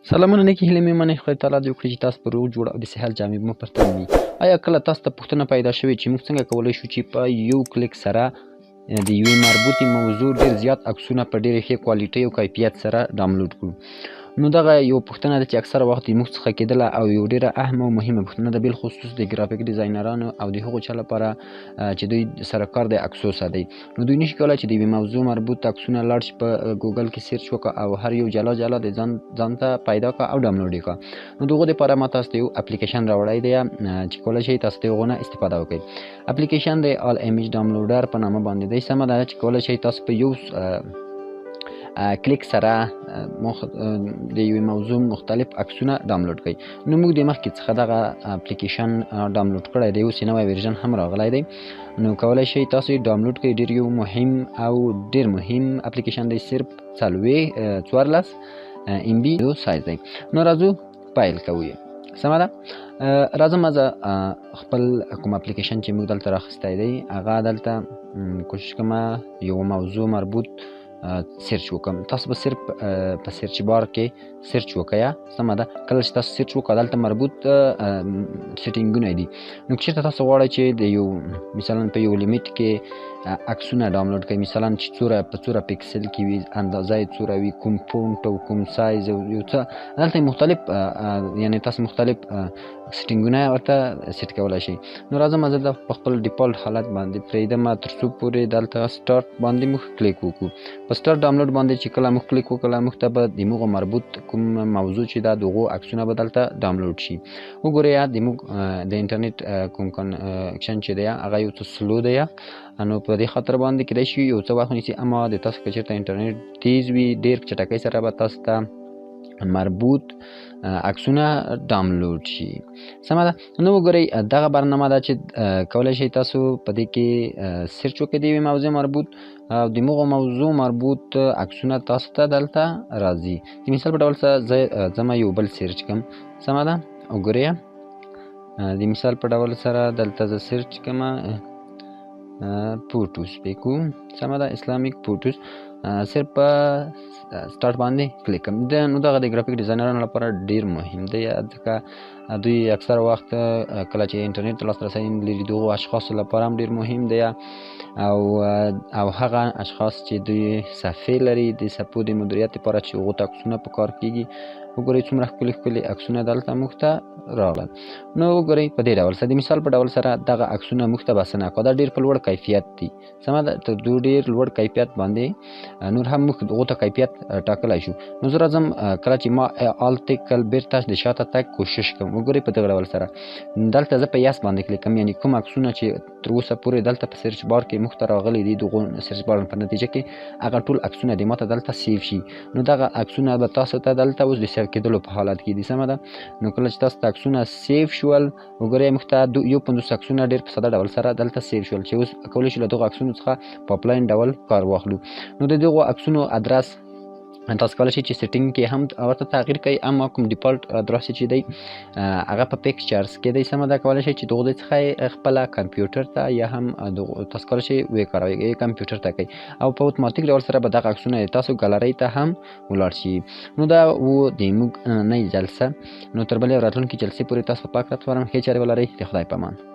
سلامونه نیکې هیلې مې منئ. خدای تعالی دې وکړي چې تاسو په روغ جوړ او د صحت جامې مو پر تن وي. آیا کله تاسو ته پوښتنه پیدا شوې چې موږ څنګه کولی شو چې په یو کلیک سره د یوې مربوطې موضوع ډېر زیات عکسونه په ډېرې ښې کوالټۍ او کیفیت سره ډاونلوډ کړو؟ نو دغه یو پوښتنه ده چې اکثره وخت زموږ څخه کېدله او یو ډېره اهمه او مهمه پوښتنه ده، بالخصوص د ګرافیک ډیزاینرانو او د هغو چا لپاره چې دوی سره کار د عکسو سره دی. نو دوی نشي کولی چې د یوې موضوع مربوط عکسونه لاړ شي په ګوګل کې سرچ وکړه او هر یو جلا جلا د ځان ته پیدا کړه او ډاونلوډ یې کړه. نو د هغو دپاره ما تاسو ته یو اپلیکیشن راوړی دی چې کولی شئ تاسو د هغو نه استفاده وکړئ. اپلیکیشن د آل ایمیج ډاونلوډر په نامه باندې دی. سمه ده چې کولی شئ تاسو په یو کلیک سره د یوې موضوع مختلف عکسونه ډاونلوډ کړئ. نو موږ د مخکې څخه دغه اپلیکیشن ډاونلوډ کړی دی، اوس یې نوی ورژن هم راغلی دی. نو کولی شئ تاسو یې ډاونلوډ کړئ. ډېر یو مهم او ډېر مهم اپلیکیشن دی، صرف 14 MB سایز دی. نو راځو پیل کوو یې. سمه ده، راځم زه خپل کوم اپلیکیشن چې موږ دلته راخیستی دی هغه دلته کوشش کوم یو موضوع مربوط سرچ وکړم. تاسو به صرف په سرچ بار کې سرچ وکړئ. سمه ده، کله چې تاسو سرچ وکړئ دلته مربوط سیټینګونه دي. نو که چېرته تاسو غواړئ چې د یو مثلا په یو لیمیټ کې عکسونه ډاونلوډ کړئ، مثلا چې په څوره پیکسل کې وي، اندازه یې څوره وي، کوم فونټ او کوم سایز او یو څه دلته مختلف یعنې تاسو مختلف سیټینګونه ورته سیټ کولی شئ. نو راځم زه په خپل ډیفالټ حالت باندې پرېږدم تر څو پورې دلته سټارټ باندې موږ کلیک وکړو. په سټارټ ډاونلوډ باندې چې کله موږ کلیک وکړو موږ ته به د هغو مربوط کوم موضوع چې ده د هغو عکسونه به دلته ډاونلوډ شي. وګورئ د موږ د انټرنیټ کوم کنکشن چې دی هغه یو څه سلو دی، نو په دې خاطر باندې کیدای شي یو څه وخت ونیسي، اما د تاسو که چېرته انټرنیټ تیز وي ډېر په چټکۍ سره به تاسو ته مربوط عکسونه ډاونلوډ شي. سمه ده، نو وګورئ دغه برنامه ده چې کولی شئ تاسو په دې کې سرچ وکړئ د یوې موضوع مربوط او د هغو موضوع مربوط عکسونه تاسو ته دلته راځي. د مثال په ډول زه ځم یو بل سرچ کړم. سمه ده، وګورئ د مثال په ډول سره دلته زه سرچ کړم فوټوس پیکو. سمه ده، اسلامیک فوټوس. صرف په سټارټ باندې کلیک کوم. نو دغه د ګرافیک ډیزاینرانو لپاره ډېر مهم دی، ځکه دوی اکثره وخت کله چې انټرنیټ ته لاسرسی لري د هغو اشخاصو لپاره هم ډېر مهم دی، او هغه اشخاص چې دوی صفحې لري د صفحو د مدیریت لپاره چې هغو ته عکسونه په کار کېږي. وګورئ څومره ښکلي ښکلي عکسونه دلته موږ ته راغلل. نو وګورئ په دې ډول سره د مثال په ډول سره دغه عکسونه موږ ته بسنه کړه. دا ډېر په لوړ کیفیت دي. سمه ده، تر ډېر لوړ کیفیت باندې نور هم موږ هغو ته کیفیت ټاکلی شو. نو زه راځم کله چې ما الټیکل بیرته د شاته تګ کوشش کوم. وګورئ په دغه ډول سره دلته زه په یس باندې کلیک کوم، یعنې کوم عکسونه چې تر اوسه پورې دلته په سرچ بار کې موږ ته راغلي دي د هغو سرچ بار په نتیجه کې هغه ټول عکسونه دې ما ته دلته سیف شي. نو دغه عکسونه به تاسو ته دلته اوس د سیف کېدلو په حالت کې دي. سمه ده، نو کله چې تاسو ته عکسونه سیف شول وګورئ موږ ته 50 عکسونه ډېر په ساده ډول سره دلته سیف شول چې اوس کولی شو له دغو عکسونو څخه په اپلاین ډول کار واخلو. نو د دغو عکسونو ادرس تاسو کولی شئ چې سیټینګ کې هم ورته تغییر کړئ، اما کوم ډیفالټ ادرس چې دی هغه په پکچرز کې دی. سمه ده، کولی شئ چې د هغو څخه خپله کمپیوټر ته یا هم تاسو کولی شئ وکاروئ کمپیوټر ته کوئ او په اتوماتیک ډول سره به دغه عکسونه تاسو ګالرۍ ته هم ولاړ شي. نو دا و د موږ نننۍ جلسه. نو تر بلې راتلونکي جلسې پورې تاسو په پاک رات سپارم. ښې چارې ولرئ. د خدای په امان.